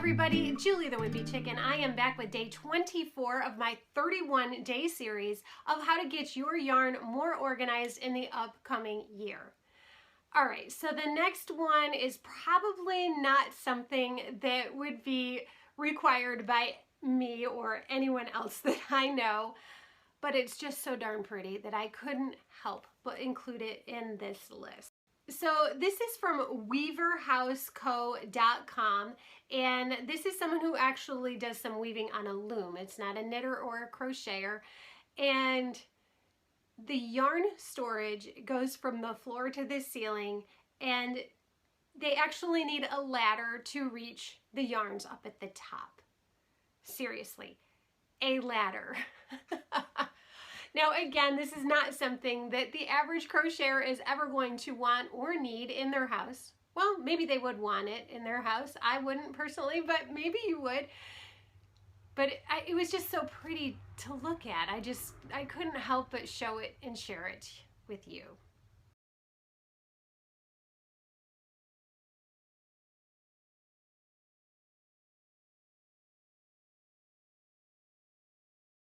everybody, Julie the Wimpy Chicken. I am back with day 24 of my 31-day series of how to get your yarn more organized in the upcoming year. All right, so the next one is probably not something that would be required by me or anyone else that I know, but it's just so darn pretty that I couldn't help but include it in this list. So this is from weaverhouseco.com, and this is someone who actually does some weaving on a loom. It's not a knitter or a crocheter, and the yarn storage goes from the floor to the ceiling, and they actually need a ladder to reach the yarns up at the top. Seriously, a ladder. Now again, this is not something that the average crocheter is ever going to want or need in their house. Well, maybe they would want it in their house. I wouldn't personally, but maybe you would. But it was just so pretty to look at. I couldn't help but show it and share it with you.